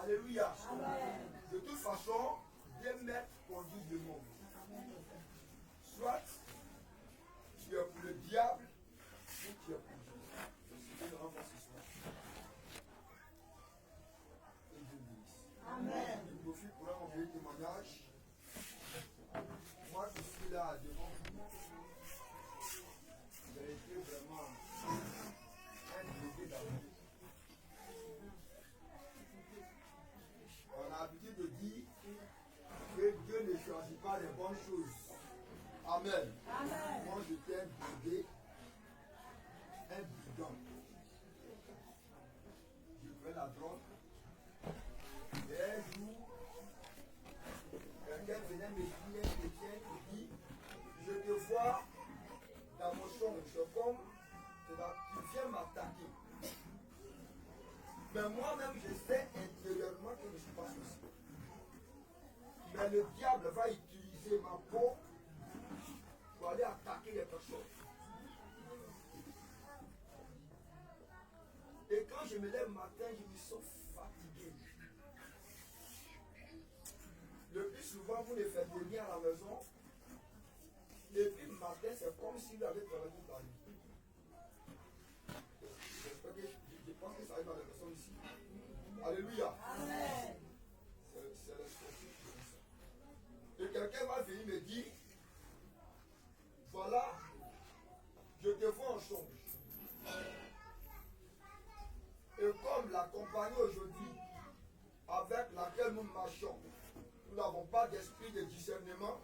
Alléluia. De toute façon, deux maîtres conduisent le monde. Soit tu es pour le diable, ou tu es pour Dieu. C'est ce que renforce ce soir. Et Dieu bénisse. Amen. Je profite pour un envoyer témoignage. Moi, je suis là devant vous. J'ai été vraiment un bébé d'amour. On a l'habitude de dire que Dieu ne choisit pas les bonnes choses. Amen. Amen. Moi, j'étais un bébé, un bidon. Je prenais la drogue. Et un jour, quelqu'un venait me dire, un chrétien qui dit, je te vois dans mon songe, c'est comme tu viens m'attaquer. Mais moi-même, je sais intérieurement que je ne suis pas ceci. Mais le diable va utiliser ma peau pour aller attaquer les personnes. Et quand je me lève le matin, je me sens fatigué. Le plus souvent, vous ne faites rien à la maison. Et puis le matin, c'est comme si vous avez travaillé toute la nuit. Je pense que ça arrive à la personne ici. Alléluia. Amen. C'est l'esprit qui fait ça. Et quelqu'un va venir me dire, voilà, je te vois en songe. Et comme la compagnie aujourd'hui avec laquelle nous marchons, nous n'avons pas d'esprit de discernement,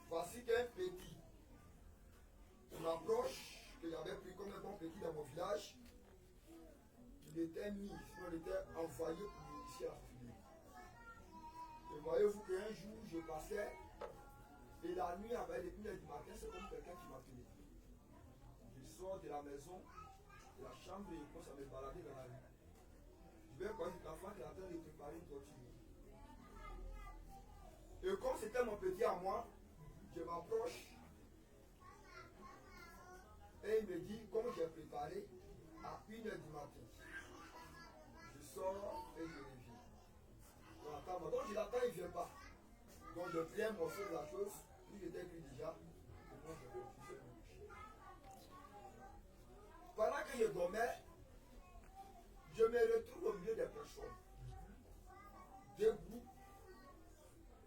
voici qu'un petit m'approche, que j'avais pris comme un bon petit dans mon village, il était mis, sinon il était envoyé pour m'initier à la fumée. Et voyez-vous qu'un jour, je passais, et la nuit, avec les 1h du matin, c'est comme quelqu'un qui m'appelait. Je sors de la maison, de la chambre, et je commence à me balader dans la rue. Je vais quand cet enfant qui est en train de préparer une tortue. Et comme c'était mon petit à moi, je m'approche, et il me dit, comme j'ai préparé, à 1h du matin, je sors et je reviens. Donc je l'attends, il ne vient pas. Donc je prie un morceau de la chose, puis j'étais écrit déjà, et moi je continue de me coucher. Pendant que je dormais, je me retrouve au milieu des personnes. Deux groupes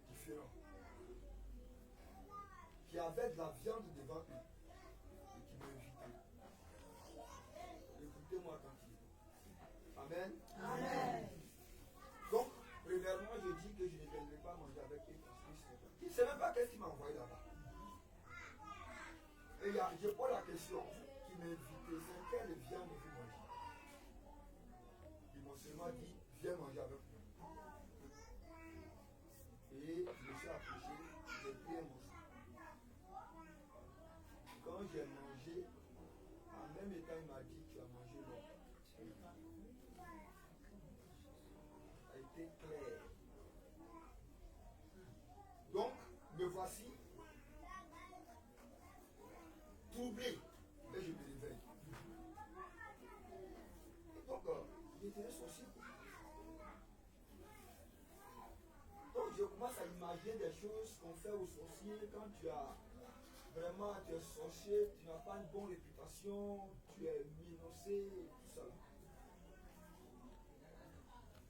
différents, qui avaient de la viande devant eux, et qui m'invitaient. Écoutez-moi attentivement. Amen. Amen. Donc, premièrement, je dis que je ne viendrai pas manger avec eux parce qu'ils ne savent même pas qu'est-ce qui m'a envoyé là-bas. Et je pose la question, qui m'invite, c'est quelle viande vous mangez? Ils m'ont seulement dit, viens manger avec moi. Et je me suis approché, j'ai pris un morceau. Quand j'ai mangé, en même temps, il m'a dit, tu as mangé l'autre. Ça a été clair. Donc, me voici troublé. Et je me réveille. Et donc, j'étais sorcier. Donc, je commence à imaginer des choses qu'on fait aux sorciers quand tu as vraiment, tu es sorcier, tu n'as pas une bonne réputation, tu es menacé, tout ça.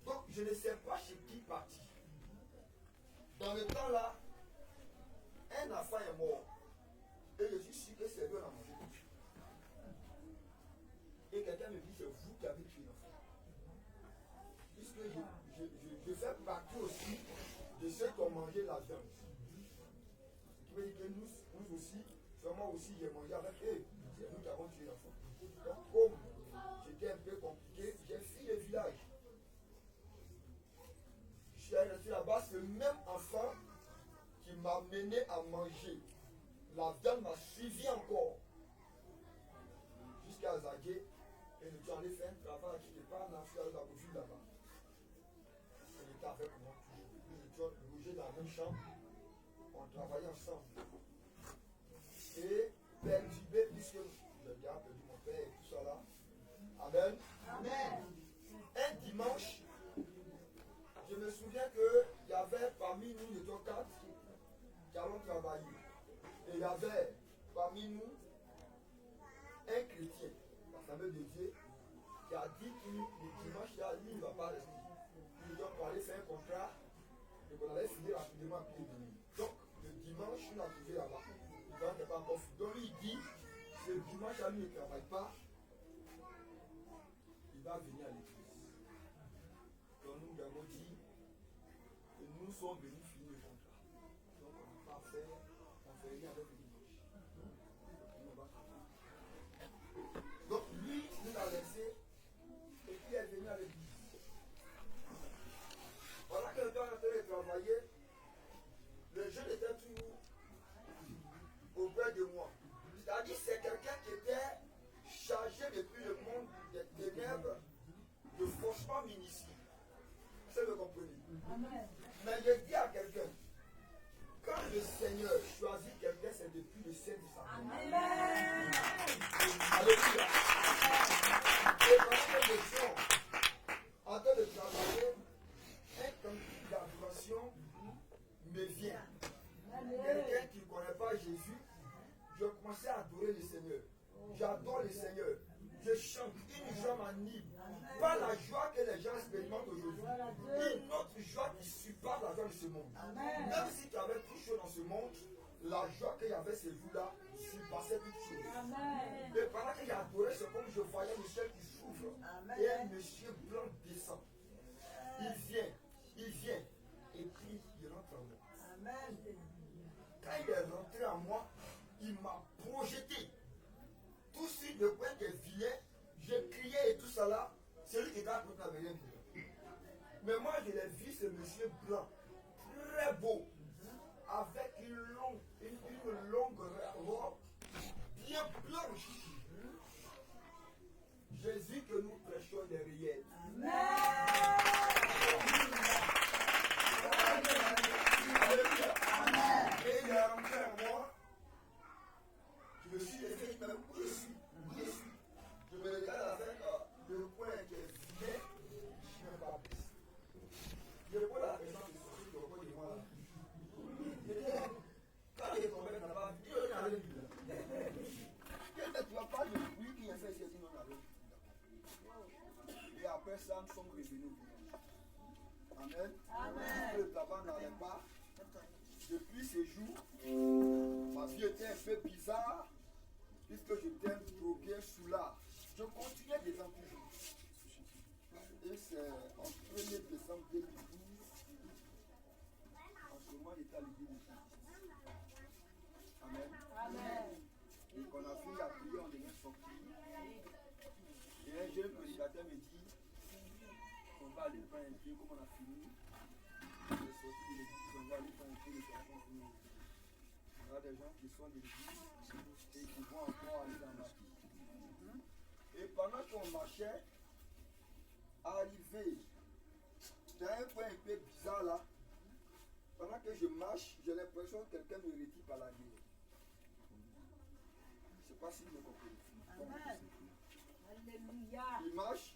Donc, je ne sais pas chez qui partir. Dans le temps là, un enfant est mort. Et je suis sûr que c'est lui qui a mangé. Et quelqu'un me dit, c'est vous qui avez tué l'enfant. Puisque je fais partie aussi de ceux qui ont mangé la viande. Ce qui veut dire que nous aussi, moi aussi, j'ai mangé avec eux. C'est nous qui avons tué l'enfant. Donc, comme c'était un peu compliqué, j'ai fui le village. Je suis resté là-bas, c'est le même enfant qui m'a mené à manger. La viande m'a suivi encore jusqu'à Zagué. Et nous sommes allés faire un travail qui n'était pas dans la bougie là-bas. Il était avec moi toujours. Nous étions logés dans la même chambre. On travaillait ensemble. Et perturbé, puisque j'ai déjà perdu mon père et tout ça là. Amen. Amen. Un dimanche, parmi nous, nous étions 4 qui allons travailler. Et il y avait parmi nous un chrétien, la famille de Dieu, qui a dit que le dimanche, lui, il ne va pas rester. Nous devons parler, faire un contrat, et qu'on allait finir rapidement à pied de lui. Donc, le dimanche, on a trouvé là-bas. Donc, il n'est pas encore fini. Donc, lui, il dit, ce dimanche, lui ne travaille pas, il va venir à l'église. Donc, nous lui avons dit, que nous sommes venus finir le contrat. Donc, on n'a pas fait, on fait rien avec le dimanche. Donc, lui, nous l'a laissé, et puis il est venu à l'église. Voilà que le temps de travailler, le jeune était toujours auprès de moi. C'est-à-dire c'est quelqu'un qui était chargé depuis le monde des ténèbres de faussement m'initier. C'est le comprenez. Amen. Mais je dis à quelqu'un, quand le Seigneur choisit quelqu'un, c'est depuis le sein de sa vie. Amen. Alléluia. Et pendant que nous étions en train de travailler, un cantique d'adoration me vient. Quelqu'un qui ne connaît pas Jésus, je commençais à adorer le Seigneur. J'adore le Seigneur. Je chante une joie m'anime. Pas la joie que les gens expérimentent aujourd'hui. Une autre joie qui surpasse la joie de ce monde. Même si tu avais tout chaud dans ce monde, la joie qu'il y avait ce jour-là surpassait toute chose. Et pendant que j'adorais, c'est comme je voyais Michel qui souffre. Et un monsieur blanc descend. Il vient. Et puis il rentre en moi. Amen. Quand il est rentré en moi, il m'a projeté. Tout de suite, le point qu'il vient, je criais et tout ça là, celui qui était à côté n'avait rien vu. Mais moi, je l'ai vu, ce monsieur blanc, très beau, avec une longue robe, bien blanche. Jésus que nous prêchons est réel. Amen. Et il est rentré en moi. Je me suis laissé, mais où je suis. Je me regarde avec le point qui est vilain, je ne me pas plus. Je pose la question de sortir de repos de moi là. Quand il est tombé, il n'a pas vu, il n'a rien vu là. Tu vas pas le bruit qui est fait ici, non, il n'a rien vu. Et après ça, nous sommes revenus. Amen. Amen. Le tabac n'allait pas. Depuis ce jour, ma vie était un peu bizarre, puisque j'étais drogué sous l'art. Je continuais dedans toujours. Et c'est en 1er décembre 2012, en ce moment, j'étais à l'église. Amen. Amen. Et qu'on a fini la prière, on devait sortir. Et un jeune prédicateur me dit, on va aller prendre un Dieu comme on a fini. On est sorti de l'église, on va aller prendre un Dieu de façon pour nous. Il y a des gens qui sont de l'église et qui vont encore aller dans la vie. Et pendant qu'on marchait, arrivé dans un point un peu bizarre là, pendant que je marche, j'ai l'impression que quelqu'un me retire par la gueule. Je ne sais pas si vous me comprenez. Amen. Alléluia. Il marche,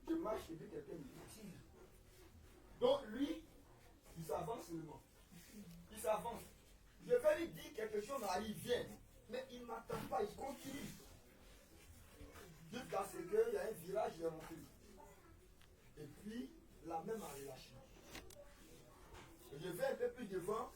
je marche et puis quelqu'un me retire. Donc lui, il s'avance seulement. Il s'avance. Je vais lui dire quelque chose, il vient. Mais il ne m'attend pas, il continue. Jusqu'à ce qu'il y a un virage, il est rentré. Et puis, la même a relâché. Je vais un peu plus devant,